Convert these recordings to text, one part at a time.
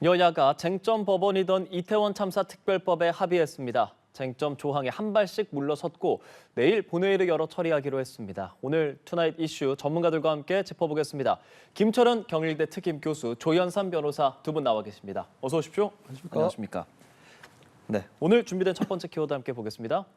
여야가 쟁점 법원이던 이태원 참사 특별법에 합의했습니다. 쟁점 조항에 한 발씩 물러섰고 내일 본회의를 열어 처리하기로 했습니다. 오늘 투나잇 이슈 전문가들과 함께 짚어보겠습니다. 김철은 경일대 특임 교수, 조현삼 변호사 두 분 나와 계십니다. 어서 오십시오. 안녕하십니까. 네, 오늘 준비된 첫 번째 키워드 함께 보겠습니다.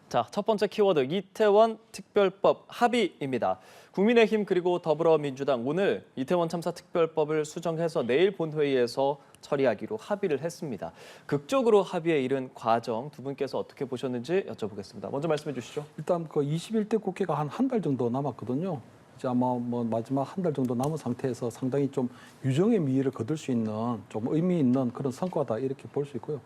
자, 첫 번째 키워드 이태원 특별법 합의입니다. 국민의힘 그리고 더불어민주당 오늘 이태원 참사 특별법을 수정해서 내일 본회의에서 처리하기로 합의를 했습니다. 극적으로 합의에 이른 과정 두 분께서 어떻게 보셨는지 여쭤보겠습니다. 먼저 말씀해 주시죠. 일단 그 21대 국회가 한 달 정도 남았거든요. 이제 아마 뭐 마지막 한 달 정도 남은 상태에서 상당히 좀 유정의 미를 거둘 수 있는 좀 의미 있는 그런 성과다 이렇게 볼 수 있고요.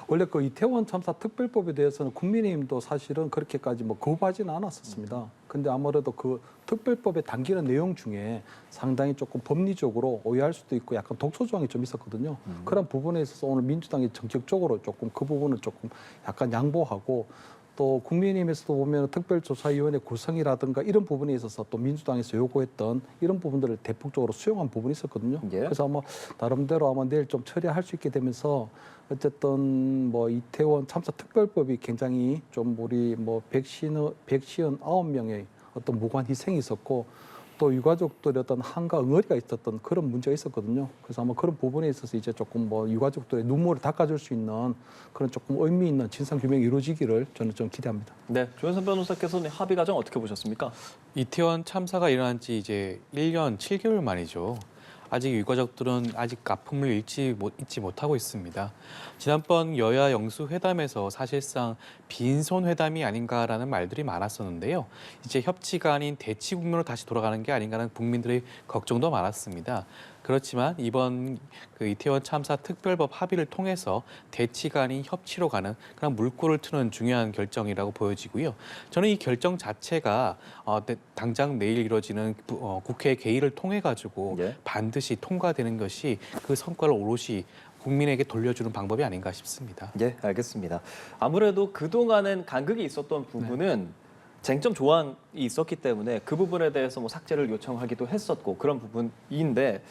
원래 그 이태원 참사 특별법에 대해서는 국민의힘도 사실은 그렇게까지 뭐 거부하지는 않았었습니다. 근데 아무래도 그 특별법에 담기는 내용 중에 상당히 조금 법리적으로 오해할 수도 있고 약간 독소 조항이 좀 있었거든요. 그런 부분에 있어서 오늘 민주당이 전격적으로 조금 그 부분을 조금 약간 양보하고 또 국민의힘에서도 보면 특별조사위원회 구성이라든가 이런 부분에 있어서 또 민주당에서 요구했던 이런 부분들을 대폭적으로 수용한 부분이 있었거든요. 예. 그래서 아마 나름대로 아마 내일 좀 처리할 수 있게 되면서 어쨌든 뭐 이태원 참사 특별법이 굉장히 좀 우리 뭐 159명의 어떤 무관 희생이 있었고 또 유가족들의 어떤 한과 응어리가 있었던 그런 문제가 있었거든요. 그래서 아마 그런 부분에 있어서 이제 조금 뭐 유가족들의 눈물을 닦아줄 수 있는 그런 조금 의미 있는 진상 규명이 이루어지기를 저는 좀 기대합니다. 네, 조현선 변호사께서는 합의 과정 어떻게 보셨습니까? 이태원 참사가 일어난 지 이제 1년 7개월 만이죠. 아직 유가족들은 아직 아픔을 잊지 못하고 있습니다. 지난번 여야 영수회담에서 사실상 빈손 회담이 아닌가라는 말들이 많았었는데요. 이제 협치가 아닌 대치 국면으로 다시 돌아가는 게 아닌가라는 국민들의 걱정도 많았습니다. 그렇지만 이번 그 이태원 참사 특별법 합의를 통해서 대치가 아닌 협치로 가는 그런 물꼬를 트는 중요한 결정이라고 보여지고요. 저는 이 결정 자체가 당장 내일 이뤄지는 국회 개의를 통해 가지고 예. 반드시 통과되는 것이 그 성과를 오롯이 국민에게 돌려주는 방법이 아닌가 싶습니다. 예, 알겠습니다. 아무래도 그동안은 간극이 있었던 부분은 쟁점 조항이 있었기 때문에 그 부분에 대해서 뭐 삭제를 요청하기도 했었고 그런 부분인데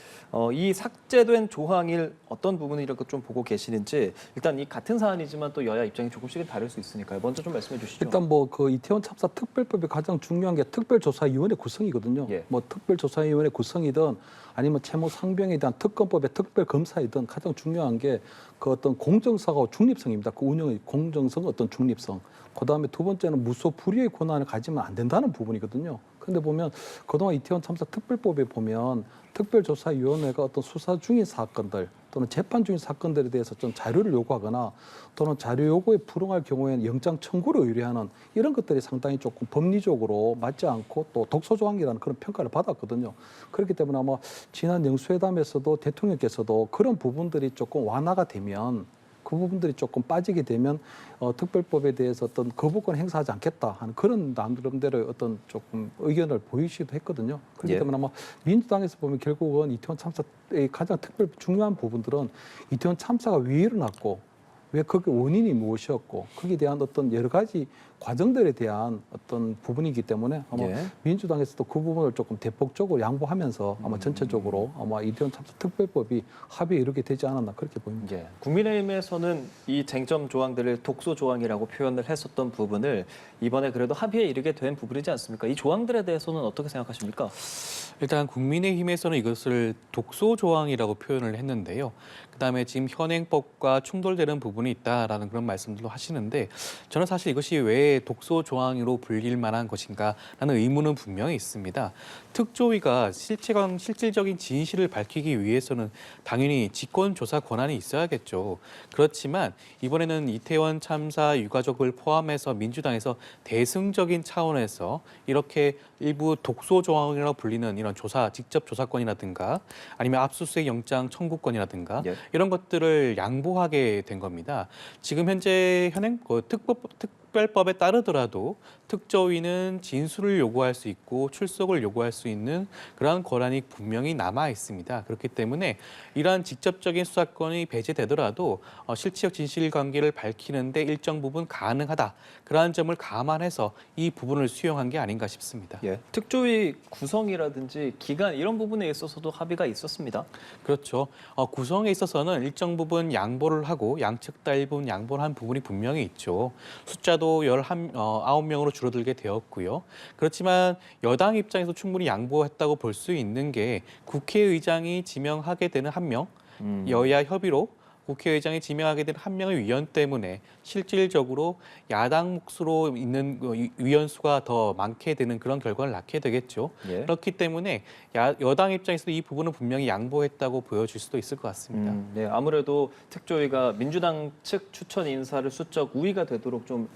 이 삭제된 조항일 어떤 부분이라고 좀 보고 계시는지 일단 이 같은 사안이지만 또 여야 입장이 조금씩은 다를 수 있으니까요. 먼저 좀 말씀해 주시죠. 일단 뭐 그 이태원 참사 특별법이 가장 중요한 게 특별조사위원회 구성이거든요. 예. 뭐 특별조사위원회 구성이든 아니면 채무 상병에 대한 특검법의 특별검사이든 가장 중요한 게 그 어떤 공정사고 중립성입니다. 그 운영의 공정성, 어떤 중립성. 그다음에 두 번째는 무소 불위의 권한을 가지면 안 된다는 부분이거든요. 근데 보면 그동안 이태원 참사 특별법에 보면 특별조사위원회가 어떤 수사 중인 사건들 또는 재판 중인 사건들에 대해서 좀 자료를 요구하거나 또는 자료 요구에 불응할 경우에는 영장 청구를 의뢰하는 이런 것들이 상당히 조금 법리적으로 맞지 않고 또 독소조항이라는 그런 평가를 받았거든요. 그렇기 때문에 아마 지난 영수회담에서도 대통령께서도 그런 부분들이 조금 완화가 되면 그 부분들이 조금 빠지게 되면 특별법에 대해서 어떤 거부권 행사하지 않겠다 하는 그런 나름대로 어떤 조금 의견을 보이시기도 했거든요. 그렇기 예. 때문에 아마 민주당에서 보면 결국은 이태원 참사의 가장 특별 중요한 부분들은 이태원 참사가 왜 일어났고 왜 그게 원인이 무엇이었고 거기에 대한 어떤 여러 가지 과정들에 대한 어떤 부분이기 때문에 아마 예. 민주당에서도 그 부분을 조금 대폭적으로 양보하면서 아마 전체적으로 아마 이태원 참사 특별법이 합의에 이르게 되지 않았나 그렇게 보입니다. 예. 국민의힘에서는 이 쟁점 조항들을 독소 조항이라고 표현을 했었던 부분을 이번에 그래도 합의에 이르게 된 부분이지 않습니까? 이 조항들에 대해서는 어떻게 생각하십니까? 일단 국민의힘에서는 이것을 독소 조항이라고 표현을 했는데요. 그다음에 지금 현행법과 충돌되는 부분이 있다라는 그런 말씀들도 하시는데 저는 사실 이것이 왜 독소 조항으로 불릴 만한 것인가라는 의문은 분명히 있습니다. 특조위가 실질적인 진실을 밝히기 위해서는 당연히 직권 조사 권한이 있어야겠죠. 그렇지만 이번에는 이태원 참사 유가족을 포함해서 민주당에서 대승적인 차원에서 이렇게 일부 독소 조항이라고 불리는 이런 직접 조사권이라든가 아니면 압수수색 영장 청구권이라든가 예. 이런 것들을 양보하게 된 겁니다. 지금 현재 특별법에 따르더라도 특조위는 진술을 요구할 수 있고 출석을 요구할 수 있는 그러한 권한이 분명히 남아 있습니다. 그렇기 때문에 이러한 직접적인 수사권이 배제되더라도 실체적 진실관계를 밝히는데 일정 부분 가능하다. 그러한 점을 감안해서 이 부분을 수용한 게 아닌가 싶습니다. 예. 특조위 구성이라든지 기간 이런 부분에 있어서도 합의가 있었습니다. 그렇죠. 구성에 있어서는 일정 부분 양보를 하고 양측 다 일부분 양보를 한 부분이 분명히 있죠. 숫자도 9명으로 줄어들게 되었고요. 그렇지만 여당 입장에서 충분히 양보했다고 볼 수 있는 게 국회의장이 지명하게 되는 한 명, 여야 협의로 국회의장이 지명하게 된 한 명의 위원 때문에 실질적으로 야당 몫으로 있는 위원 수가 더 많게 되는 그런 결과를 낳게 되겠죠. 예. 그렇기 때문에 여당 입장에서도 이 부분은 분명히 양보했다고 보여질 수도 있을 것 같습니다. 네, 아무래도 특조위가 민주당 측 추천 인사를 수적 우위가 되도록 좀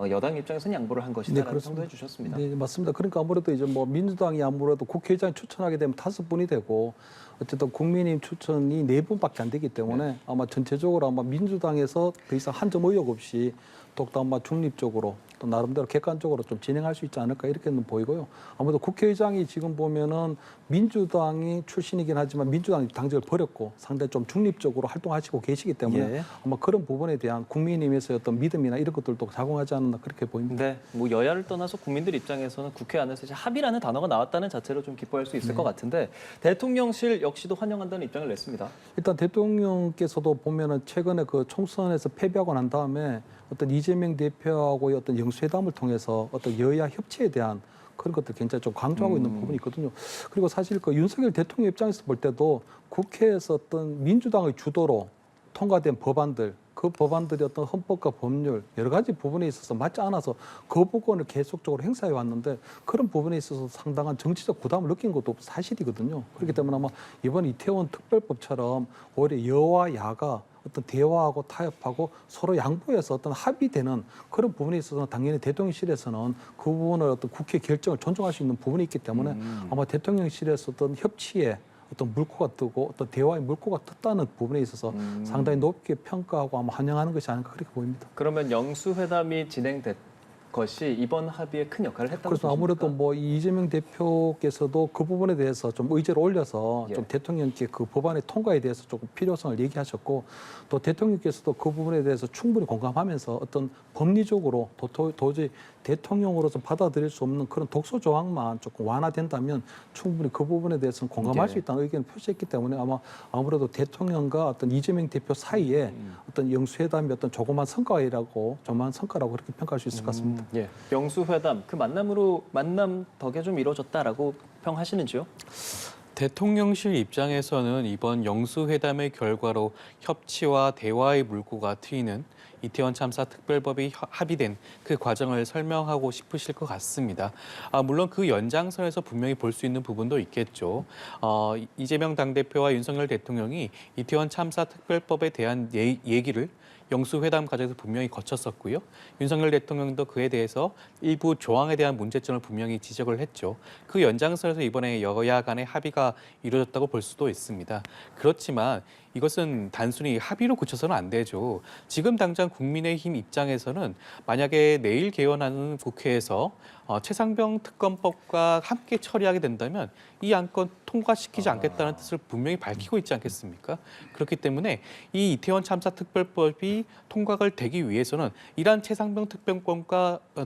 여당 입장에서는 양보를 한 것이다라는 그렇습니다. 평도 해주셨습니다. 네, 맞습니다. 그러니까 아무래도 이제 뭐 민주당이 아무래도 국회의장 추천하게 되면 5분이 되고 어쨌든 국민의힘 추천이 4분밖에 안 되기 때문에 아마 전체적으로 아마 민주당에서 더 이상 한 점 의혹 없이 더욱더 아마 중립적으로 또 나름대로 객관적으로 좀 진행할 수 있지 않을까 이렇게는 보이고요. 아무래도 국회의장이 지금 보면은 민주당이 출신이긴 하지만 민주당 당직을 버렸고 상당히 좀 중립적으로 활동하시고 계시기 때문에 예. 아마 그런 부분에 대한 국민의힘에서의 어떤 믿음이나 이런 것들도 작용하지 않나 그렇게 보입니다. 네, 뭐 여야를 떠나서 국민들 입장에서는 국회 안에서 이제 합의라는 단어가 나왔다는 자체로 좀 기뻐할 수 있을 것 같은데 대통령실 역시도 환영한다는 입장을 냈습니다. 일단 대통령께서도 보면은 최근에 그 총선에서 패배하고 난 다음에 어떤 이재명 대표하고의 어떤 영수회담을 통해서 어떤 여야 협치에 대한 그런 것들 굉장히 좀 강조하고 있는 부분이 있거든요. 그리고 사실 그 윤석열 대통령 입장에서 볼 때도 국회에서 어떤 민주당의 주도로 통과된 법안들, 그 법안들이 어떤 헌법과 법률 여러 가지 부분에 있어서 맞지 않아서 거부권을 계속적으로 행사해 왔는데 그런 부분에 있어서 상당한 정치적 부담을 느낀 것도 사실이거든요. 그렇기 때문에 아마 이번 이태원 특별법처럼 오히려 여와 야가 어떤 대화하고 타협하고 서로 양보해서 어떤 합의되는 그런 부분에 있어서는 당연히 대통령실에서는 그 부분을 어떤 국회 결정을 존중할 수 있는 부분이 있기 때문에 아마 대통령실에서 어떤 협치에 어떤 물꼬가 뜨고 어떤 대화의 물꼬가 떴다는 부분에 있어서 상당히 높게 평가하고 아마 환영하는 것이 아닐까 그렇게 보입니다. 그러면 영수회담이 진행된 것이 이번 합의에 큰 역할을 했다고 그래서 보십니까? 아무래도 뭐 이재명 대표께서도 그 부분에 대해서 좀 의제를 올려서 예. 좀 대통령께 그 법안의 통과에 대해서 조금 필요성을 얘기하셨고 또 대통령께서도 그 부분에 대해서 충분히 공감하면서 어떤 법리적으로 도저히 대통령으로서 받아들일 수 없는 그런 독소 조항만 조금 완화된다면 충분히 그 부분에 대해서는 공감할 예. 수 있다는 의견을 표시했기 때문에 아무래도 대통령과 어떤 이재명 대표 사이에 어떤 영수회담이 어떤 조그만 성과라고 그렇게 평가할 수 있을 것 같습니다. 예. 영수회담 그 만남 덕에 좀 이루어졌다라고 평하시는지요? 대통령실 입장에서는 이번 영수회담의 결과로 협치와 대화의 물꼬가 트이는 이태원 참사 특별법이 합의된 그 과정을 설명하고 싶으실 것 같습니다. 물론 그 연장선에서 분명히 볼 수 있는 부분도 있겠죠. 이재명 당대표와 윤석열 대통령이 이태원 참사 특별법에 대한 얘기를 영수회담 과정에서 분명히 거쳤었고요. 윤석열 대통령도 그에 대해서 일부 조항에 대한 문제점을 분명히 지적을 했죠. 그 연장선에서 이번에 여야 간의 합의가 이루어졌다고 볼 수도 있습니다. 그렇지만 이것은 단순히 합의로 그쳐서는 안 되죠. 지금 당장 국민의힘 입장에서는 만약에 내일 개원하는 국회에서 최상병 특검법과 함께 처리하게 된다면 이 안건 통과시키지 않겠다는 뜻을 분명히 밝히고 있지 않겠습니까? 그렇기 때문에 이 이태원 참사 특별법이 통과가 되기 위해서는 이러한 최상병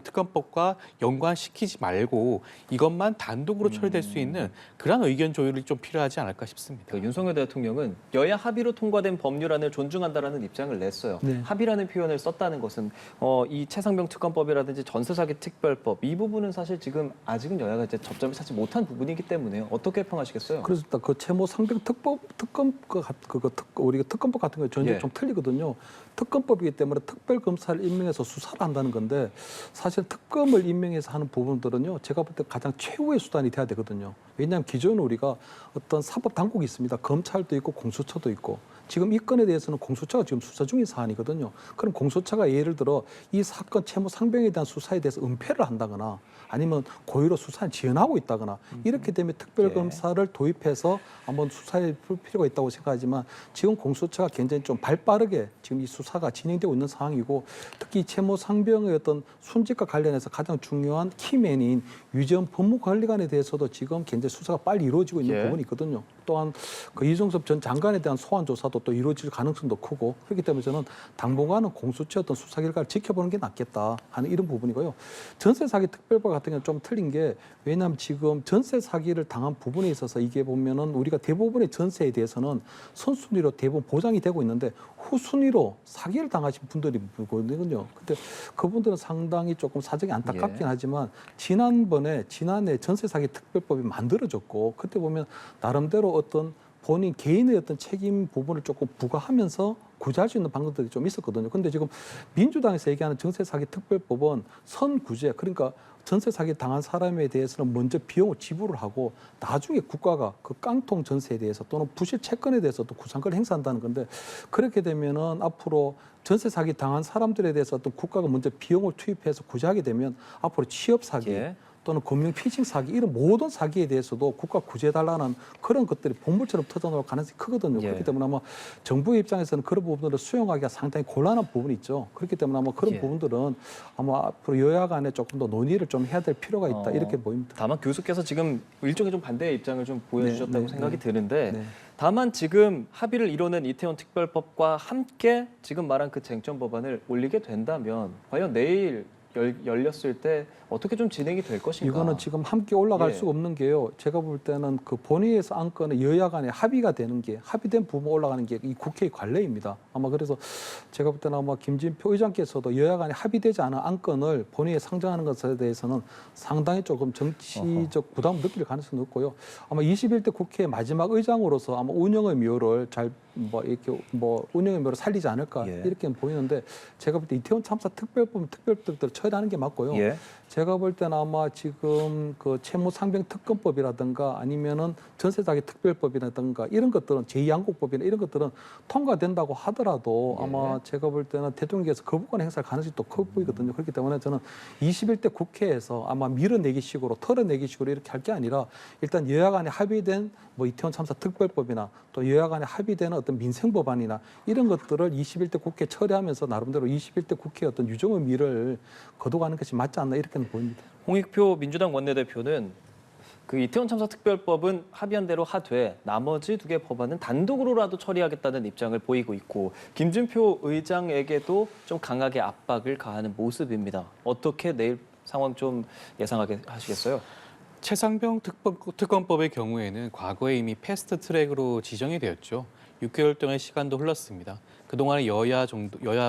특검법과 연관시키지 말고 이것만 단독으로 처리될 수 있는 그런 의견 조율이 좀 필요하지 않을까 싶습니다. 그 윤석열 대통령은 여야 합의로 통과된 법률안을 존중한다라는 입장을 냈어요. 네. 합의라는 표현을 썼다는 것은 이 최상병 특검법이라든지 전세사기 특별법 이 부분은 사실 지금 아직은 여야가 이제 접점을 찾지 못한 부분이기 때문에 어떻게 평하시겠어요? 그래서 그 채모 상병 우리가 특검법 같은 거 전혀 예. 좀 틀리거든요. 특검법이기 때문에 특별 검사를 임명해서 수사를 한다는 건데 사실 특검을 임명해서 하는 부분들은요. 제가 볼 때 가장 최후의 수단이 돼야 되거든요. 왜냐하면 기존에 우리가 어떤 사법 당국이 있습니다. 검찰도 있고 공수처도 있고 지금 이 건에 대해서는 공소처가 지금 수사 중인 사안이거든요. 그럼 공소처가 예를 들어 이 사건 채무 상병에 대한 수사에 대해서 은폐를 한다거나 아니면 고의로 수사를 지연하고 있다거나 이렇게 되면 특별검사를 도입해서 한번 수사해 볼 필요가 있다고 생각하지만 지금 공소처가 굉장히 좀 발빠르게 지금 이 수사가 진행되고 있는 상황이고 특히 채무 상병의 어떤 순직과 관련해서 가장 중요한 키맨인 유재원 법무관리관에 대해서도 지금 굉장히 수사가 빨리 이루어지고 있는 예. 부분이 있거든요. 또한 그 이종섭 전 장관에 대한 소환 조사도 또 이루어질 가능성도 크고 그렇기 때문에 저는 당분간은 공수처 어떤 수사 결과를 지켜보는 게 낫겠다 하는 이런 부분이고요. 전세 사기 특별법 같은 경우는 좀 틀린 게 왜냐하면 지금 전세 사기를 당한 부분에 있어서 이게 보면은 우리가 대부분의 전세에 대해서는 선순위로 대부분 보장이 되고 있는데 후순위로 사기를 당하신 분들이 있거든요. 근데 그분들은 상당히 조금 사정이 안타깝긴 예. 하지만 지난해 전세 사기 특별법이 만들어졌고 그때 보면 나름대로 어떤 본인 개인의 어떤 책임 부분을 조금 부과하면서 구제할 수 있는 방법들이 좀 있었거든요. 근데 지금 민주당에서 얘기하는 전세 사기 특별법은 선구제, 그러니까 전세 사기 당한 사람에 대해서는 먼저 비용을 지불을 하고 나중에 국가가 그 깡통 전세에 대해서 또는 부실 채권에 대해서 또 구상권을 행사한다는 건데 그렇게 되면은 앞으로 전세 사기 당한 사람들에 대해서 어떤 국가가 먼저 비용을 투입해서 구제하게 되면 앞으로 취업 사기 예. 또는 금융 피싱 사기 이런 모든 사기에 대해서도 국가 구제해달라는 그런 것들이 본물처럼 터져나올 가능성이 크거든요. 예. 그렇기 때문에 아마 정부의 입장에서는 그런 부분들을 수용하기가 상당히 곤란한 부분이 있죠. 그렇기 때문에 아마 그런 예. 부분들은 아마 앞으로 여야 간에 조금 더 논의를 좀 해야 될 필요가 있다 이렇게 보입니다. 다만 교수께서 지금 일종의 좀 반대의 입장을 좀 보여주셨다고 네, 생각이 네. 드는데 네. 다만 지금 합의를 이뤄낸 이태원 특별법과 함께 지금 말한 그 쟁점 법안을 올리게 된다면 과연 내일 열렸을 때 어떻게 좀 진행이 될 것인가? 이거는 지금 함께 올라갈 예. 수가 없는 게요. 제가 볼 때는 그 본회의에서 안건은 여야 간에 합의가 되는 게 합의된 부분 올라가는 게 이 국회의 관례입니다. 아마 그래서 제가 볼 때는 아마 김진표 의장께서도 여야 간에 합의되지 않은 안건을 본회의에 상정하는 것에 대해서는 상당히 조금 정치적 부담을 느낄 가능성이 높고요. 아마 21대 국회 마지막 의장으로서 아마 운영의 묘를 잘 운영의 묘를 살리지 않을까 예. 이렇게 보이는데 제가 볼 때 이태원 참사 특별법들을 처리하는 게 맞고요. 예. 제가 볼 때는 아마 지금 그 채무상병 특검법이라든가 아니면은 전세사기 특별법이라든가 이런 것들은 제2양국법이나 이런 것들은 통과된다고 하더라도 예. 아마 제가 볼 때는 대통령께서 거부권 행사할 가능성이 또 커 보이거든요. 그렇기 때문에 저는 21대 국회에서 아마 밀어내기식으로 털어내기식으로 이렇게 할 게 아니라 일단 여야 간에 합의된 뭐 이태원 참사 특별법이나 또 여야 간에 합의되는 어떤 민생 법안이나 이런 것들을 21대 국회 처리하면서 나름대로 21대 국회의 어떤 유종의 미를 거둬가는 것이 맞지 않나 이렇게는 보입니다. 홍익표 민주당 원내대표는 그 이태원 참사 특별법은 합의한 대로 하되 나머지 두 개 법안은 단독으로라도 처리하겠다는 입장을 보이고 있고 김준표 의장에게도 좀 강하게 압박을 가하는 모습입니다. 어떻게 내일 상황 좀 예상하게 하시겠어요? 최상병 특검법의 경우에는 과거에 이미 패스트 트랙으로 지정이 되었죠. 6개월 동안의 시간도 흘렀습니다. 그동안 여야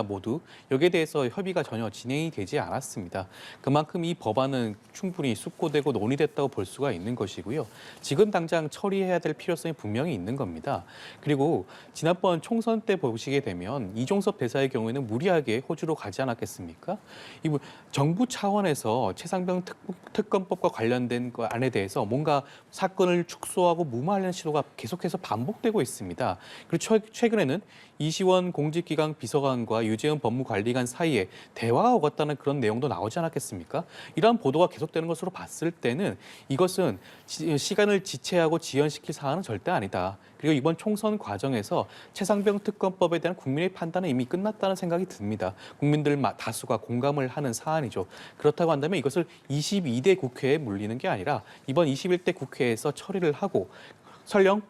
모두 여기에 대해서 협의가 전혀 진행이 되지 않았습니다. 그만큼 이 법안은 충분히 숙고되고 논의됐다고 볼 수가 있는 것이고요. 지금 당장 처리해야 될 필요성이 분명히 있는 겁니다. 그리고 지난번 총선 때 보시게 되면 이종섭 대사의 경우에는 무리하게 호주로 가지 않았겠습니까? 정부 차원에서 최상병 특검법과 관련된 안에 대해서 뭔가 사건을 축소하고 무마하려는 시도가 계속해서 반복되고 있습니다. 그리고 최근에는 이시원 공직기강 비서관과 유재현 법무관리관 사이에 대화가 오갔다는 그런 내용도 나오지 않았겠습니까? 이러한 보도가 계속되는 것으로 봤을 때는 이것은 시간을 지체하고 지연시킬 사안은 절대 아니다. 그리고 이번 총선 과정에서 최상병 특검법에 대한 국민의 판단은 이미 끝났다는 생각이 듭니다. 국민들 다수가 공감을 하는 사안이죠. 그렇다고 한다면 이것을 22대 국회에 물리는 게 아니라 이번 21대 국회에서 처리를 하고 설령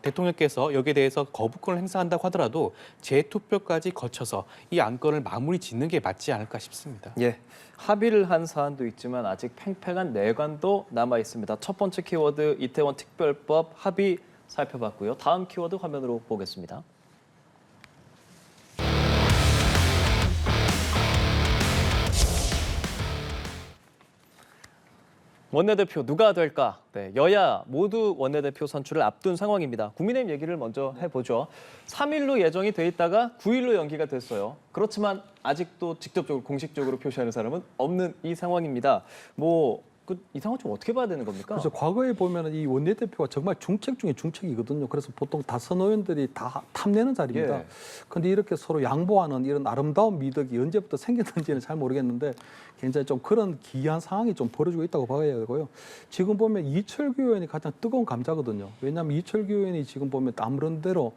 대통령께서 여기에 대해서 거부권을 행사한다고 하더라도 재투표까지 거쳐서 이 안건을 마무리 짓는 게 맞지 않을까 싶습니다. 예, 합의를 한 사안도 있지만 아직 팽팽한 내관도 남아 있습니다. 첫 번째 키워드 이태원 특별법 합의 살펴봤고요. 다음 키워드 화면으로 보겠습니다. 원내대표 누가 될까? 네, 여야 모두 원내대표 선출을 앞둔 상황입니다. 국민의힘 얘기를 먼저 해보죠. 3일로 예정이 돼 있다가 9일로 연기가 됐어요. 그렇지만 아직도 직접적으로 공식적으로 표시하는 사람은 없는 이 상황입니다. 이 상황 좀 어떻게 봐야 되는 겁니까? 그래서 과거에 보면은 이 원내대표가 정말 중책 중에 중책이거든요. 그래서 보통 다선 의원들이 다 탐내는 자리입니다. 예. 그런데 이렇게 서로 양보하는 이런 아름다운 미덕이 언제부터 생겼는지는 잘 모르겠는데 굉장히 좀 그런 기이한 상황이 좀 벌어지고 있다고 봐야 되고요. 지금 보면 이철규 의원이 가장 뜨거운 감자거든요. 왜냐하면 이철규 의원이 지금 보면 아무런 대로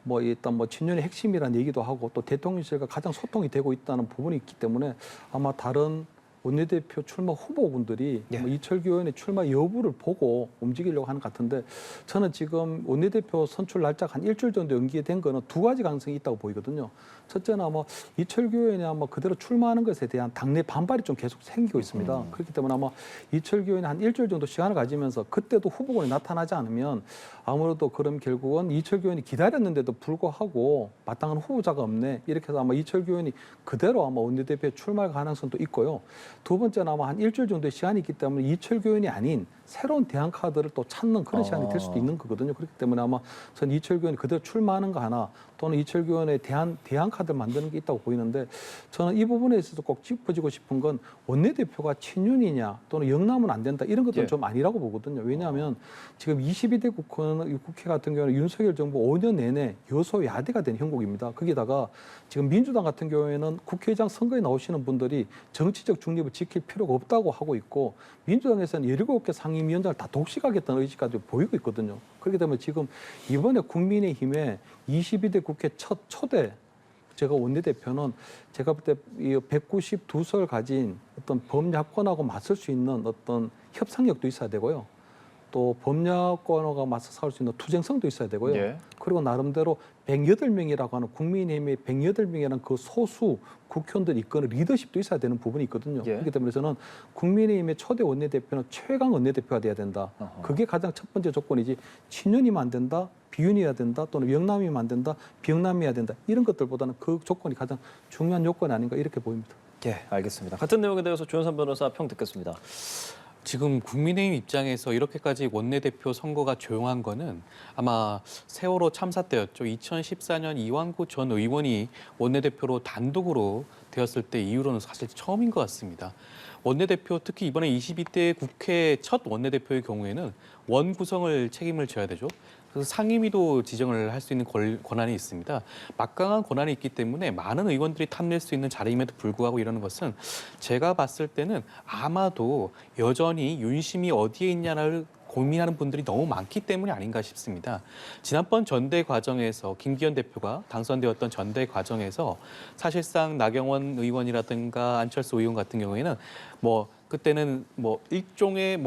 뭐 일단 뭐 친윤의 핵심이라는 얘기도 하고 또 대통령실과 가장 소통이 되고 있다는 부분이 있기 때문에 아마 다른 원내대표 출마 후보군들이 예. 뭐 이철규 의원의 출마 여부를 보고 움직이려고 하는 것 같은데 저는 지금 원내대표 선출 날짜가 한 일주일 정도 연기된 거는 두 가지 가능성이 있다고 보이거든요. 첫째는 아마 이철규 의원이 아마 그대로 출마하는 것에 대한 당내 반발이 좀 계속 생기고 있습니다. 그렇기 때문에 아마 이철규 의원이 한 일주일 정도 시간을 가지면서 그때도 후보군이 나타나지 않으면 아무래도 그럼 결국은 이철규 의원이 기다렸는데도 불구하고 마땅한 후보자가 없네. 이렇게 해서 아마 이철규 의원이 그대로 아마 원내대표에 출마할 가능성도 있고요. 두 번째는 아마 한 일주일 정도의 시간이 있기 때문에 이철규 의원이 아닌 새로운 대안 카드를 또 찾는 그런 시간이 될 수도 있는 거거든요. 그렇기 때문에 아마 전 이철규 의원이 그대로 출마하는 거 하나 또는 이철규 의원의 대안 카드를 만드는 게 있다고 보이는데 저는 이 부분에 있어서 꼭 짚어지고 싶은 건 원내대표가 친윤이냐 또는 영남은 안 된다 이런 것들은 예. 좀 아니라고 보거든요. 왜냐하면 지금 22대 국회 같은 경우는 윤석열 정부 5년 내내 여소야대가 된 형국입니다. 거기다가 지금 민주당 같은 경우에는 국회의장 선거에 나오시는 분들이 정치적 중립을 지킬 필요가 없다고 하고 있고 민주당에서는 17개 상임위원장을 다 독식하겠다는 의지까지 보이고 있거든요. 그렇기 때문에 지금 이번에 국민의힘에 22대 국회 첫 초대 제가 원내대표는 제가 볼 때 192석 가진 어떤 범야권하고 맞설 수 있는 어떤 협상력도 있어야 되고요. 또 범야권과 맞서 싸울 수 있는 투쟁성도 있어야 되고요. 예. 그리고 나름대로 108명이라고 하는 국민의힘의 108명이라는 그 소수 국회의원들이 이끄는 리더십도 있어야 되는 부분이 있거든요. 예. 그렇기 때문에 저는 국민의힘의 초대 원내대표는 최강 원내대표가 돼야 된다. 어허. 그게 가장 첫 번째 조건이지 친윤이면 안 된다, 비윤이어야 된다, 또는 영남이면 안 된다, 비영남이어야 된다. 이런 것들보다는 그 조건이 가장 중요한 요건이 아닌가 이렇게 보입니다. 예, 알겠습니다. 같은 내용에 대해서 조현선 변호사 평 듣겠습니다. 지금 국민의힘 입장에서 이렇게까지 원내대표 선거가 조용한 거는 아마 세월호 참사 때였죠. 2014년 이완구 전 의원이 원내대표로 단독으로 되었을 때 이후로는 사실 처음인 것 같습니다. 원내대표 특히 이번에 22대 국회 첫 원내대표의 경우에는 원 구성을 책임을 져야 되죠. 그래서 상임위도 지정을 할 수 있는 권한이 있습니다. 막강한 권한이 있기 때문에 많은 의원들이 탐낼 수 있는 자리임에도 불구하고 이러는 것은 제가 봤을 때는 아마도 여전히 윤심이 어디에 있냐를 고민하는 분들이 너무 많기 때문이 아닌가 싶습니다. 지난번 전대 과정에서 김기현 대표가 당선되었던 전대 과정에서 사실상 나경원 의원이라든가 안철수 의원 같은 경우에는 그때는 일종의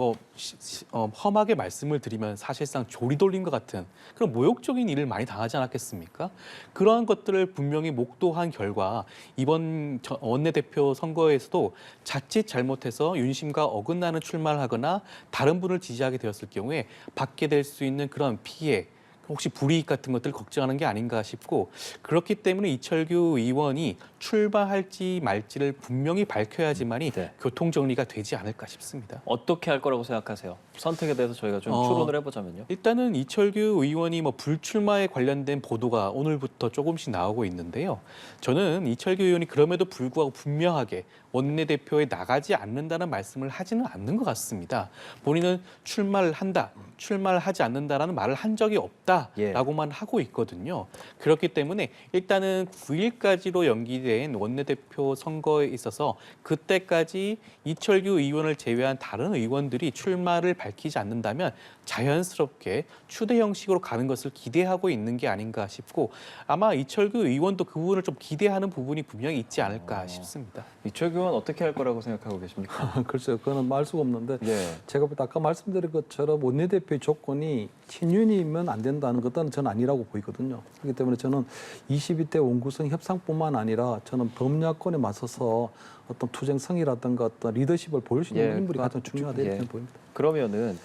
험하게 말씀을 드리면 사실상 조리 돌린 것 같은 그런 모욕적인 일을 많이 당하지 않았겠습니까? 그러한 것들을 분명히 목도한 결과 이번 원내대표 선거에서도 자칫 잘못해서 윤심과 어긋나는 출마를 하거나 다른 분을 지지하게 되었을 경우에 받게 될 수 있는 그런 피해, 혹시 불이익 같은 것들을 걱정하는 게 아닌가 싶고 그렇기 때문에 이철규 의원이 출마할지 말지를 분명히 밝혀야지만이 네. 교통정리가 되지 않을까 싶습니다. 어떻게 할 거라고 생각하세요? 선택에 대해서 저희가 좀 추론을 해보자면요. 일단은 이철규 의원이 불출마에 관련된 보도가 오늘부터 조금씩 나오고 있는데요. 저는 이철규 의원이 그럼에도 불구하고 분명하게 원내대표에 나가지 않는다는 말씀을 하지는 않는 것 같습니다. 본인은 출마를 한다, 출마를 하지 않는다라는 말을 한 적이 없다라고만 하고 있거든요. 그렇기 때문에 일단은 9일까지로 연기된 원내대표 선거에 있어서 그때까지 이철규 의원을 제외한 다른 의원들이 출마를 밝히지 않는다면 자연스럽게 추대 형식으로 가는 것을 기대하고 있는 게 아닌가 싶고 아마 이철규 의원도 그 부분을 좀 기대하는 부분이 분명히 있지 않을까 싶습니다. 이철규 의원 어떻게 할 거라고 생각하고 계십니까? 글쎄요, 그거는 말 수가 없는데 예. 제가 볼 때 아까 말씀드린 것처럼 원내대표의 조건이 친윤이면 안 된다는 것은 저는 아니라고 보이거든요. 그렇기 때문에 저는 22대 원구성 협상뿐만 아니라 저는 범야권에 맞서서 어떤 투쟁성이라든가 어떤 리더십을 보일 수 있는 예, 인물이 가장 중요하다 이렇게 보입니다. 그러면은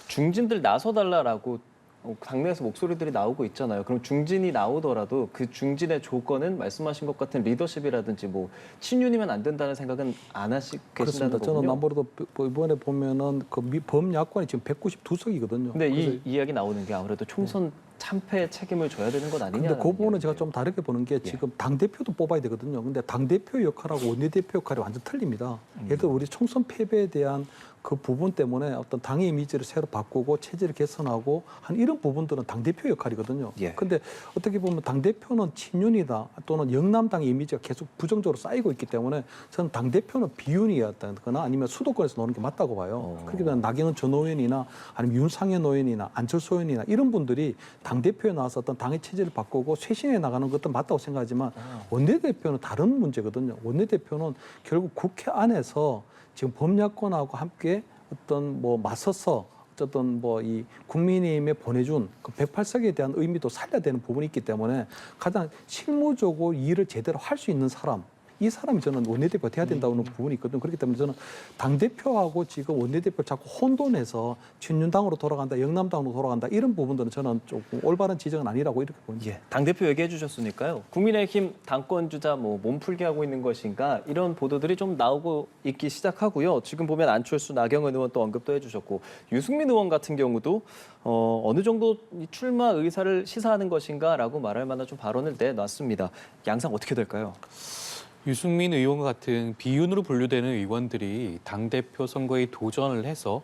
중진들 나서달라라고 당내에서 목소리들이 나오고 있잖아요. 그럼 중진이 나오더라도 그 중진의 조건은 말씀하신 것 같은 리더십이라든지 친윤이면 안 된다는 생각은 안 하시고 계신다는 그렇습니다. 저는 거군요. 남보로도 이번에 보면은 그 범야권이 지금 192석이거든요. 근데 이 이야기 나오는 게 아무래도 총선 참패 책임을 져야 되는 것 아니냐. 근데 그 부분은 제가 좀 다르게 보는 게 지금 당대표도 뽑아야 되거든요. 근데 당대표 역할하고 원내대표 역할이 완전 틀립니다. 예를 들어 우리 총선 패배에 대한 그 부분 때문에 어떤 당의 이미지를 새로 바꾸고 체질을 개선하고 한 이런 부분들은 당대표 역할이거든요. 예. 근데 어떻게 보면 당대표는 친윤이다 또는 영남당의 이미지가 계속 부정적으로 쌓이고 있기 때문에 저는 당대표는 비윤이었다거나 아니면 수도권에서 노는 게 맞다고 봐요. 그렇게 되면 나경원 전 의원이나 아니면 윤상현 의원이나 안철수 의원이나 이런 분들이 당대표에 나와서 어떤 당의 체질을 바꾸고 쇄신해 나가는 것도 맞다고 생각하지만 원내대표는 다른 문제거든요. 원내대표는 결국 국회 안에서 지금 범야권하고 함께 어떤 뭐 맞서서 어쨌든 뭐 이 국민의힘에 보내준 그 108석에 대한 의미도 살려야 되는 부분이 있기 때문에 가장 실무적으로 일을 제대로 할 수 있는 사람, 이 사람이 저는 원내대표가 돼야 된다는 부분이 있거든요. 그렇기 때문에 저는 당대표하고 지금 원내대표를 자꾸 혼돈해서 친윤당으로 돌아간다, 영남당으로 돌아간다 이런 부분들은 저는 조금 올바른 지적은 아니라고 이렇게 봅니다. 예, 당대표 얘기해 주셨으니까요. 국민의힘 당권주자 뭐 몸풀기 하고 있는 것인가 이런 보도들이 좀 나오고 있기 시작하고요. 지금 보면 안철수, 나경원 의원 또 언급도 해주셨고 유승민 의원 같은 경우도 어느 정도 이 출마 의사를 시사하는 것인가라고 말할 만한 좀 발언을 내놨습니다. 양상 어떻게 될까요? 유승민 의원 같은 비윤으로 분류되는 의원들이 당대표 선거에 도전을 해서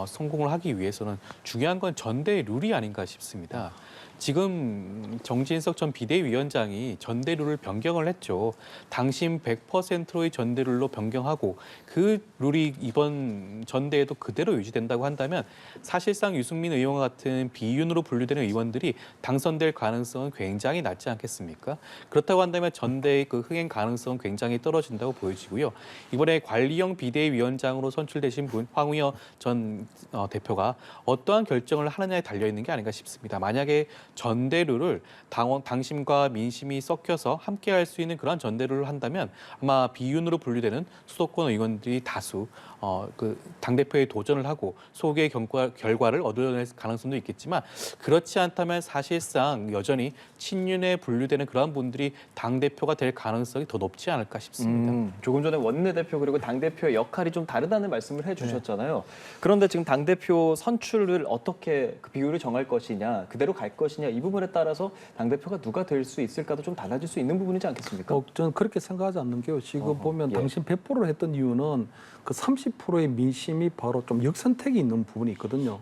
성공을 하기 위해서는 중요한 건 전대 룰이 아닌가 싶습니다. 지금 정진석 전 비대위원장이 전대룰을 변경을 했죠. 당심 100%의 전대룰로 변경하고 그 룰이 이번 전대에도 그대로 유지된다고 한다면 사실상 유승민 의원 같은 비윤으로 분류되는 의원들이 당선될 가능성은 굉장히 낮지 않겠습니까? 그렇다고 한다면 전대의 그 흥행 가능성은 굉장히 떨어진다고 보여지고요. 이번에 관리형 비대위원장으로 선출되신 분 황우여 전 대표가 어떠한 결정을 하느냐에 달려 있는 게 아닌가 싶습니다. 만약에 전대룰을 당심과 민심이 섞여서 함께할 수 있는 그런 전대룰을 한다면 아마 비윤으로 분류되는 수도권 의원들이 다수 그 당대표에 도전을 하고 소개의 결과를 얻어낼 가능성도 있겠지만 그렇지 않다면 사실상 여전히 친윤에 분류되는 그런 분들이 당대표가 될 가능성이 더 높지 않을까 싶습니다. 조금 전에 원내대표 그리고 당대표의 역할이 좀 다르다는 말씀을 해주셨잖아요. 그런데 지금 당대표 선출을 어떻게 그 비율을 정할 것이냐, 그대로 갈 것이냐 이 부분에 따라서 당대표가 누가 될 수 있을까도 좀 달라질 수 있는 부분이지 않겠습니까? 저는 그렇게 생각하지 않는 게요. 지금 보면 예. 당신 100%를 했던 이유는 그 30%의 민심이 바로 좀 역선택이 있는 부분이 있거든요.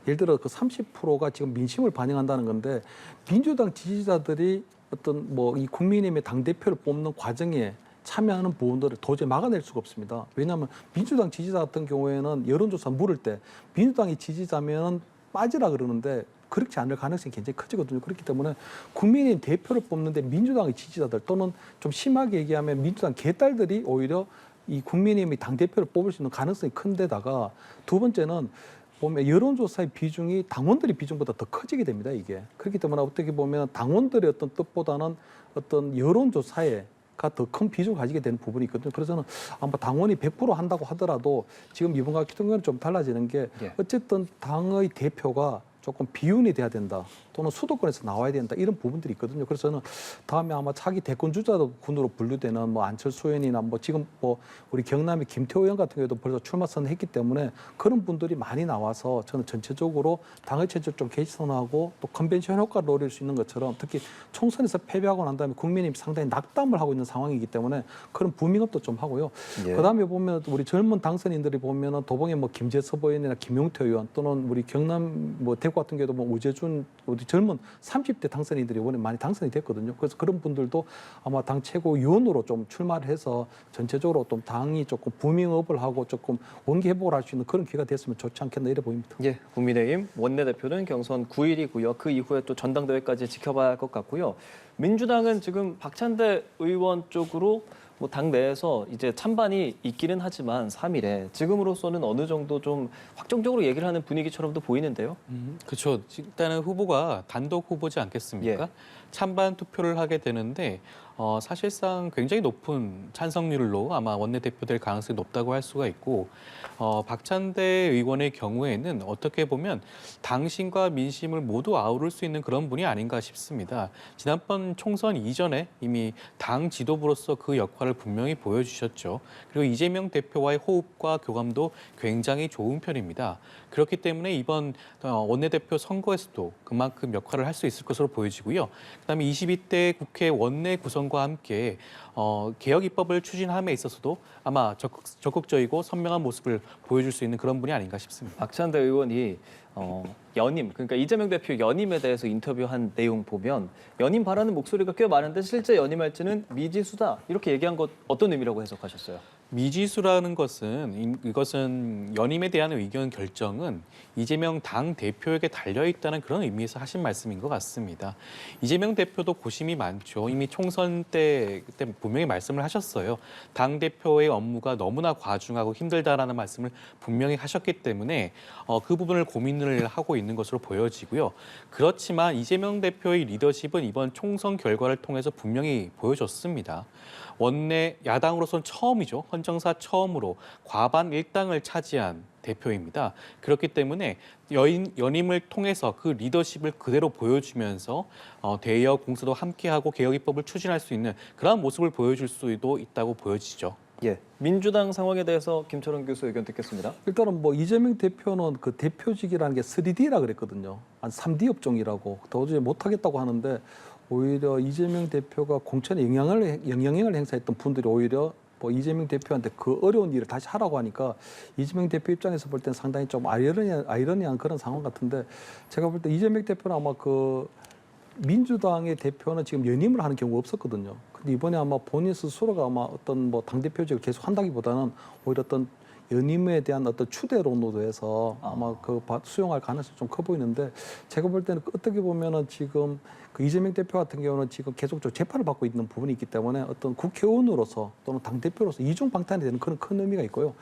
예를 들어 그 30%가 지금 민심을 반영한다는 건데 민주당 지지자들이 어떤 뭐 이 국민의힘의 당대표를 뽑는 과정에 참여하는 부분들을 도저히 막아낼 수가 없습니다. 왜냐하면 민주당 지지자 같은 경우에는 여론조사 물을 때 민주당이 지지자면 빠지라 그러는데 그렇지 않을 가능성이 굉장히 커지거든요. 그렇기 때문에 국민의힘 대표를 뽑는데 민주당의 지지자들 또는 좀 심하게 얘기하면 민주당 개딸들이 오히려 이 국민의힘이 당대표를 뽑을 수 있는 가능성이 큰데다가 두 번째는 보면 여론조사의 비중이 당원들의 비중보다 더 커지게 됩니다. 이게. 그렇기 때문에 어떻게 보면 당원들의 어떤 뜻보다는 어떤 여론조사에 더 큰 비중을 가지게 되는 부분이 있거든요. 그래서 저는 아마 당원이 100% 한다고 하더라도 지금 이번 같은 경우는 좀 달라지는 게 어쨌든 당의 대표가 조금 비윤이 돼야 된다. 또는 수도권에서 나와야 된다. 이런 부분들이 있거든요. 그래서 저는 다음에 아마 차기 대권 주자군으로 분류되는 뭐 안철수 의원이나 뭐 지금 뭐 우리 경남의 김태호 의원 같은 경우도 벌써 출마 선언했기 때문에 그런 분들이 많이 나와서 저는 전체적으로 당의 체제를 좀 개선하고 또 컨벤션 효과를 노릴 수 있는 것처럼 특히 총선에서 패배하고 난 다음에 국민이 상당히 낙담을 하고 있는 상황이기 때문에 그런 부밍업도 좀 하고요. 예. 그다음에 보면 우리 젊은 당선인들이 보면은 도봉에 뭐 김재섭 의원이나 김용태 의원 또는 우리 경남 뭐 대구 같은 경우도 뭐 우재준 우리 젊은 30대 당선인들이 이번에 많이 당선이 됐거든요. 그래서 그런 분들도 아마 당 최고위원으로 좀 출마를 해서 전체적으로 좀 당이 조금 부밍업을 하고 조금 원기 회복을 할 수 있는 그런 기회가 됐으면 좋지 않겠나 이래 보입니다. 예, 국민의힘 원내대표는 경선 9일이고요. 그 이후에 또 전당대회까지 지켜봐야 할 것 같고요. 민주당은 지금 박찬대 의원 쪽으로 뭐 당 내에서 이제 찬반이 있기는 하지만 3일에 지금으로서는 어느 정도 좀 확정적으로 얘기를 하는 분위기처럼도 보이는데요. 그렇죠. 일단은 후보가 단독 후보지 않겠습니까? 예. 찬반 투표를 하게 되는데 사실상 굉장히 높은 찬성률로 아마 원내대표 될 가능성이 높다고 할 수가 있고 박찬대 의원의 경우에는 어떻게 보면 당심과 민심을 모두 아우를 수 있는 그런 분이 아닌가 싶습니다. 지난번 총선 이전에 이미 당 지도부로서 그 역할을 분명히 보여주셨죠. 그리고 이재명 대표와의 호흡과 교감도 굉장히 좋은 편입니다. 그렇기 때문에 이번 원내대표 선거에서도 그만큼 역할을 할 수 있을 것으로 보여지고요. 그다음에 22대 국회 원내 구성과 함께 개혁 입법을 추진함에 있어서도 아마 적극적이고 선명한 모습을 보여줄 수 있는 그런 분이 아닌가 싶습니다. 박찬대 의원이 연임, 그러니까 이재명 대표 연임에 대해서 인터뷰한 내용 보면 연임 바라는 목소리가 꽤 많은데 실제 연임할지는 미지수다 이렇게 얘기한 것 어떤 의미라고 해석하셨어요? 미지수라는 것은 이것은 연임에 대한 의견 결정은 이재명 당 대표에게 달려 있다는 그런 의미에서 하신 말씀인 것 같습니다. 이재명 대표도 고심이 많죠. 이미 총선 때 그때 분명히 말씀을 하셨어요. 당 대표의 업무가 너무나 과중하고 힘들다라는 말씀을 분명히 하셨기 때문에 그 부분을 고민을 하고 있는 것으로 보여지고요. 그렇지만 이재명 대표의 리더십은 이번 총선 결과를 통해서 분명히 보여줬습니다. 원내 야당으로서는 처음이죠. 헌정사 처음으로 과반 일당을 차지한 대표입니다. 그렇기 때문에 연임을 통해서 그 리더십을 그대로 보여주면서 대여 공수도 함께하고 개혁 입법을 추진할 수 있는 그런 모습을 보여줄 수도 있다고 보여지죠. 예, 민주당 상황에 대해서 김철원 교수 의견 듣겠습니다. 일단은 뭐 이재명 대표는 그 대표직이라는 게 3D라 그랬거든요. 한 3D 업종이라고 도저히 못하겠다고 하는데 오히려 이재명 대표가 공천에 영향을 행사했던 분들이 오히려 뭐 이재명 대표한테 그 어려운 일을 다시 하라고 하니까 이재명 대표 입장에서 볼 때는 상당히 좀 아이러니한 그런 상황 같은데 제가 볼 때 이재명 대표는 아마 그 민주당의 대표는 지금 연임을 하는 경우가 없었거든요. 근데 이번에 아마 본인 스스로가 아마 어떤 뭐 당대표직을 계속 한다기보다는 오히려 어떤 연임에 대한 어떤 추대론으로 해서 아마 그 수용할 가능성이 좀 커 보이는데 제가 볼 때는 어떻게 보면은 지금 그 이재명 대표 같은 경우는 지금 계속적으로 재판을 받고 있는 부분이 있기 때문에 어떤 국회의원으로서 또는 당대표로서 이중방탄이 되는 그런 큰 의미가 있고요.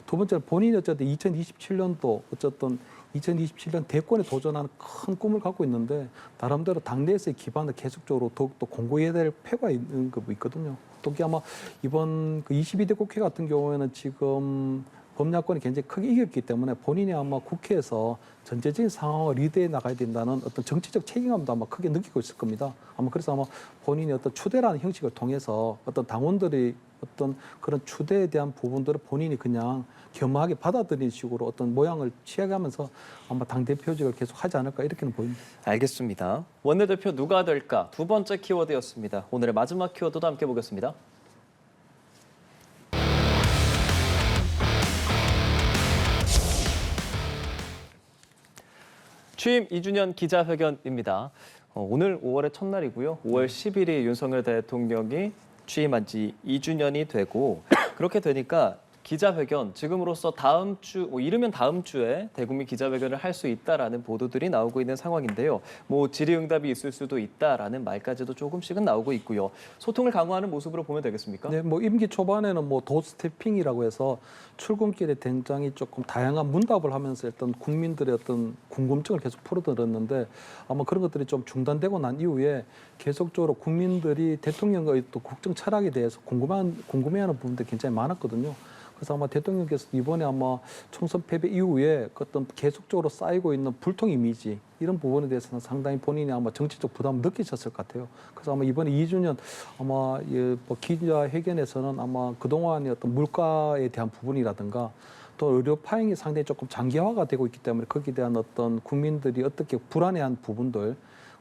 두 번째는 본인이 어쨌든 2027년도 어쨌든 2027년 대권에 도전하는 큰 꿈을 갖고 있는데 나름대로 당내에서의 기반을 계속적으로 더욱더 공고해야 될 패가 있는 거 있거든요. 특히 아마 이번 그 22대 국회 같은 경우에는 지금 범야권이 굉장히 크게 이겼기 때문에 본인이 아마 국회에서 전체적인 상황을 리드해 나가야 된다는 어떤 정치적 책임감도 아마 크게 느끼고 있을 겁니다. 아마 그래서 아마 본인이 어떤 추대라는 형식을 통해서 어떤 당원들이 어떤 그런 추대에 대한 부분들을 본인이 그냥 겸허하게 받아들이는 식으로 어떤 모양을 취해가면서 아마 당대표직을 계속 하지 않을까 이렇게는 보입니다. 알겠습니다. 원내대표 누가 될까? 두 번째 키워드였습니다. 오늘의 마지막 키워드도 함께 보겠습니다. 취임 2주년 기자회견입니다. 오늘 5월의 첫날이고요. 5월 10일이 윤석열 대통령이 취임한 지 2주년이 되고 그렇게 되니까 기자회견 지금으로서 다음 주 이르면 다음 주에 대국민 기자회견을 할 수 있다라는 보도들이 나오고 있는 상황인데요. 뭐 질의응답이 있을 수도 있다라는 말까지도 조금씩은 나오고 있고요. 소통을 강화하는 모습으로 보면 되겠습니까? 네, 뭐 임기 초반에는 뭐 도스태핑이라고 해서 출근길에 굉장히 조금 다양한 문답을 하면서 어떤 국민들의 어떤 궁금증을 계속 풀어드렸는데 아마 그런 것들이 좀 중단되고 난 이후에 계속적으로 국민들이 대통령의 또 국정 철학에 대해서 궁금해하는 부분들이 굉장히 많았거든요. 그래서 아마 대통령께서 이번에 아마 총선 패배 이후에 어떤 계속적으로 쌓이고 있는 불통 이미지 이런 부분에 대해서는 상당히 본인이 아마 정치적 부담을 느끼셨을 것 같아요. 그래서 아마 이번에 2주년 아마 뭐 기자회견에서는 아마 그동안의 어떤 물가에 대한 부분이라든가 또 의료 파행이 상당히 조금 장기화가 되고 있기 때문에 거기에 대한 어떤 국민들이 어떻게 불안해한 부분들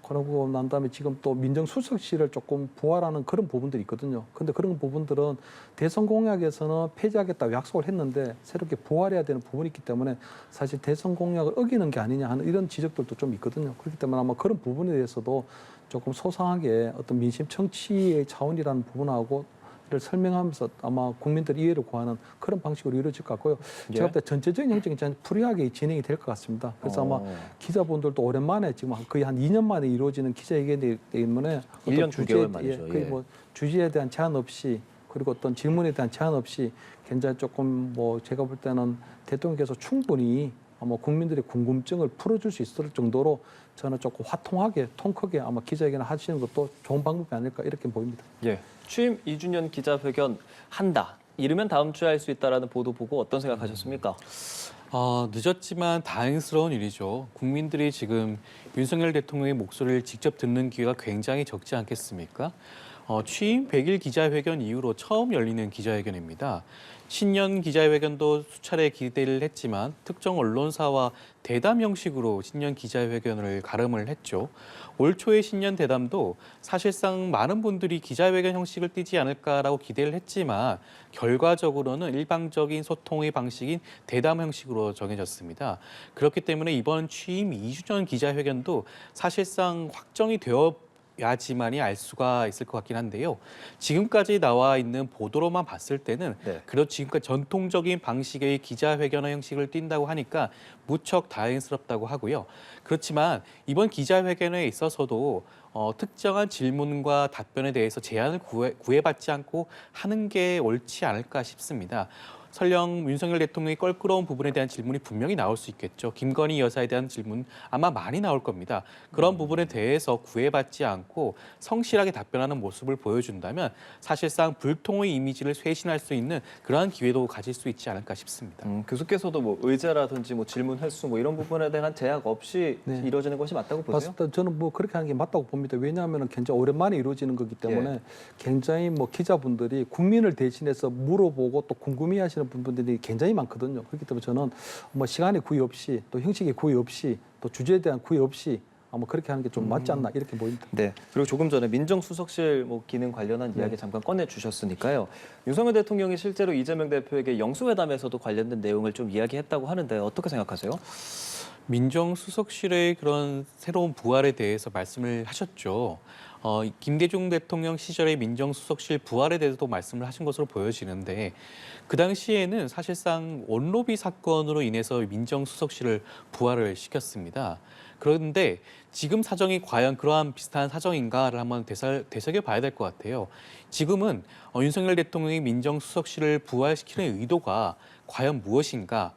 그러고 난 다음에 지금 또 민정수석실을 조금 부활하는 그런 부분들이 있거든요. 근데 그런 부분들은 대선 공약에서는 폐지하겠다고 약속을 했는데 새롭게 부활해야 되는 부분이 있기 때문에 사실 대선 공약을 어기는 게 아니냐 하는 이런 지적들도 좀 있거든요. 그렇기 때문에 아마 그런 부분에 대해서도 조금 소상하게 어떤 민심 청취의 차원이라는 부분하고 를 설명하면서 아마 국민들 이해를 구하는 그런 방식으로 이루어질 것 같고요. 예. 제가 볼 때 전체적인 행정이 프리하게 진행이 될 것 같습니다. 그래서 아마 기자분들도 오랜만에 지금 거의 한 2년 만에 이루어지는 기자회견이기 때문에 1년 9개월 만이죠. 거의 뭐 주제에 대한 제한 없이 그리고 어떤 질문에 대한 제한 없이 굉장히 조금 뭐 제가 볼 때는 대통령께서 충분히 아마 국민들의 궁금증을 풀어줄 수 있을 정도로 저는 조금 화통하게 통 크게 아마 기자회견을 하시는 것도 좋은 방법이 아닐까 이렇게 보입니다. 예, 취임 2주년 기자회견 한다. 이르면 다음 주에 할 수 있다라는 보도 보고 어떤 생각하셨습니까? 늦었지만 다행스러운 일이죠. 국민들이 지금 윤석열 대통령의 목소리를 직접 듣는 기회가 굉장히 적지 않겠습니까? 취임 100일 기자회견 이후로 처음 열리는 기자회견입니다. 신년 기자회견도 수차례 기대를 했지만 특정 언론사와 대담 형식으로 신년 기자회견을 가름을 했죠. 올 초의 신년 대담도 사실상 많은 분들이 기자회견 형식을 띠지 않을까라고 기대를 했지만 결과적으로는 일방적인 소통의 방식인 대담 형식으로 정해졌습니다. 그렇기 때문에 이번 취임 2주년 기자회견도 사실상 확정이 되어야지만이 알 수가 있을 것 같긴 한데요. 지금까지 나와 있는 보도로만 봤을 때는 네. 그래도 지금까지 전통적인 방식의 기자회견 형식을 띈다고 하니까 무척 다행스럽다고 하고요. 그렇지만 이번 기자회견에 있어서도 특정한 질문과 답변에 대해서 제한을 구애받지 않고 하는 게 옳지 않을까 싶습니다. 설령 윤석열 대통령이 껄끄러운 부분에 대한 질문이 분명히 나올 수 있겠죠. 김건희 여사에 대한 질문 아마 많이 나올 겁니다. 그런 부분에 대해서 구애받지 않고 성실하게 답변하는 모습을 보여준다면 사실상 불통의 이미지를 쇄신할 수 있는 그러한 기회도 가질 수 있지 않을까 싶습니다. 교수께서도 뭐 의제라든지 뭐 질문 횟수 뭐 이런 부분에 대한 제약 없이 네. 이루어지는 것이 맞다고 보세요? 맞습니다. 저는 뭐 그렇게 하는 게 맞다고 봅니다. 왜냐하면 굉장히 오랜만에 이루어지는 거기 때문에 굉장히 뭐 기자분들이 국민을 대신해서 물어보고 또 궁금해하시는 분들이 굉장히 많거든요. 그렇기 때문에 저는 뭐 시간에 구애 없이 또 형식에 구애 없이 또 주제에 대한 구애 없이 아마 그렇게 하는 게 좀 맞지 않나 이렇게 보입니다. 네. 그리고 조금 전에 민정수석실 뭐 기능 관련한 이야기 잠깐 꺼내 주셨으니까요. 윤석열 대통령이 실제로 이재명 대표에게 영수회담에서도 관련된 내용을 좀 이야기했다고 하는데 어떻게 생각하세요? 민정수석실의 그런 새로운 부활에 대해서 말씀을 하셨죠. 김대중 대통령 시절의 민정수석실 부활에 대해서도 말씀을 하신 것으로 보여지는데 그 당시에는 사실상 원로비 사건으로 인해서 민정수석실을 부활을 시켰습니다. 그런데 지금 사정이 과연 그러한 비슷한 사정인가를 한번 되새겨 봐야 될 것 같아요. 지금은 윤석열 대통령이 민정수석실을 부활시키는 의도가 과연 무엇인가?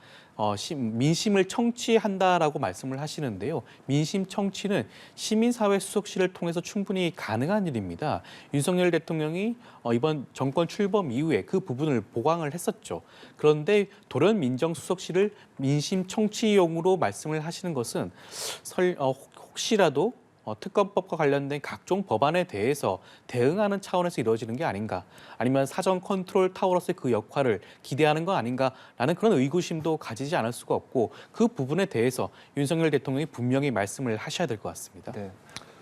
민심을 청취한다라고 말씀을 하시는데요. 민심 청취는 시민사회 수석실을 통해서 충분히 가능한 일입니다. 윤석열 대통령이 이번 정권 출범 이후에 그 부분을 보강을 했었죠. 그런데 돌연 민정수석실을 민심 청취용으로 말씀을 하시는 것은 혹시라도 특검법과 관련된 각종 법안에 대해서 대응하는 차원에서 이루어지는 게 아닌가, 아니면 사전 컨트롤 타워로서의 그 역할을 기대하는 거 아닌가라는 그런 의구심도 가지지 않을 수가 없고 그 부분에 대해서 윤석열 대통령이 분명히 말씀을 하셔야 될 것 같습니다. 네.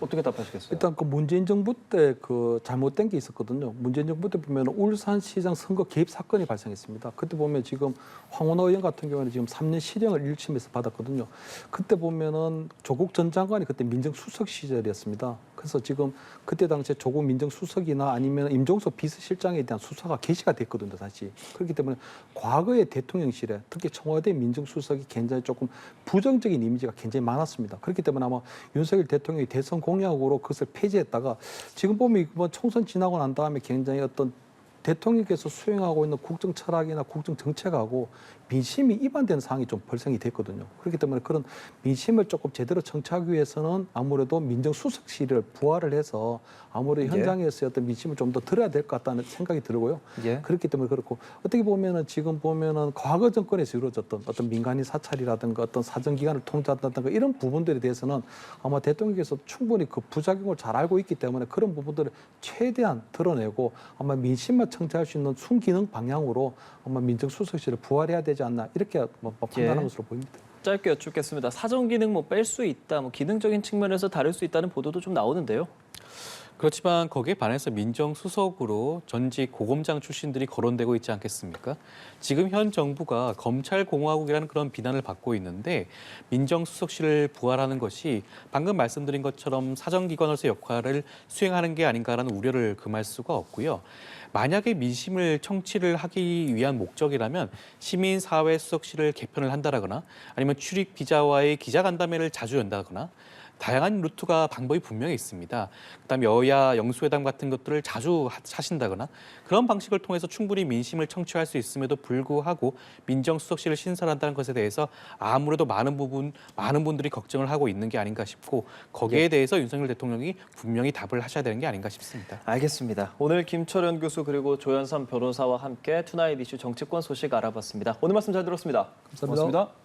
어떻게 답하시겠어요? 일단 그 문재인 정부 때 그 잘못된 게 있었거든요. 문재인 정부 때 보면 울산시장 선거 개입 사건이 발생했습니다. 그때 보면 지금 황운하 의원 같은 경우는 지금 3년 실형을 1심에서 받았거든요. 그때 보면은 조국 전 장관이 그때 민정수석 시절이었습니다. 그래서 지금 그때 당시에 조국 민정수석이나 아니면 임종석 비서실장에 대한 수사가 개시가 됐거든요, 다시. 그렇기 때문에 과거의 대통령실에 특히 청와대 민정수석이 굉장히 조금 부정적인 이미지가 굉장히 많았습니다. 그렇기 때문에 아마 윤석열 대통령이 대선 공약으로 그것을 폐지했다가 지금 보면 이번 총선 지나고 난 다음에 굉장히 어떤 대통령께서 수행하고 있는 국정 철학이나 국정 정책하고 민심이 이반되는 상황이 좀 발생이 됐거든요. 그렇기 때문에 그런 민심을 조금 제대로 청취하기 위해서는 아무래도 민정수석실을 부활을 해서 아무래도 현장에서의 어떤 민심을 좀 더 들어야 될 것 같다는 생각이 들고요. 그렇기 때문에 그렇고 어떻게 보면은 지금 보면은 과거 정권에서 이루어졌던 어떤 민간인 사찰이라든가 어떤 사정기관을 통제한다든가 이런 부분들에 대해서는 아마 대통령께서 충분히 그 부작용을 잘 알고 있기 때문에 그런 부분들을 최대한 드러내고 아마 민심만 청취할 수 있는 순기능 방향으로 아마 민정수석실을 부활해야 되지 않나 이렇게 판단하는 것으로 보입니다. 짧게 여쭙겠습니다. 사정 기능 뭐 뺄 수 있다, 뭐 기능적인 측면에서 다를 수 있다는 보도도 좀 나오는데요. 그렇지만 거기에 반해서 민정수석으로 전직 고검장 출신들이 거론되고 있지 않겠습니까? 지금 현 정부가 검찰공화국이라는 그런 비난을 받고 있는데 민정수석실을 부활하는 것이 방금 말씀드린 것처럼 사정기관으로서의 역할을 수행하는 게 아닌가라는 우려를 금할 수가 없고요. 만약에 민심을 청취를 하기 위한 목적이라면 시민사회 수석실을 개편을 한다거나 아니면 출입 기자와의 기자간담회를 자주 연다거나 다양한 루트가 방법이 분명히 있습니다. 그다음에 여야 영수회담 같은 것들을 자주 하신다거나 그런 방식을 통해서 충분히 민심을 청취할 수 있음에도 불구하고 민정수석실을 신설한다는 것에 대해서 아무래도 많은 분들이 걱정을 하고 있는 게 아닌가 싶고 거기에 대해서 윤석열 대통령이 분명히 답을 하셔야 되는 게 아닌가 싶습니다. 알겠습니다. 오늘 김철현 교수 그리고 조현삼 변호사와 함께 투나잇 이슈 정치권 소식 알아봤습니다. 오늘 말씀 잘 들었습니다. 감사합니다. 고맙습니다.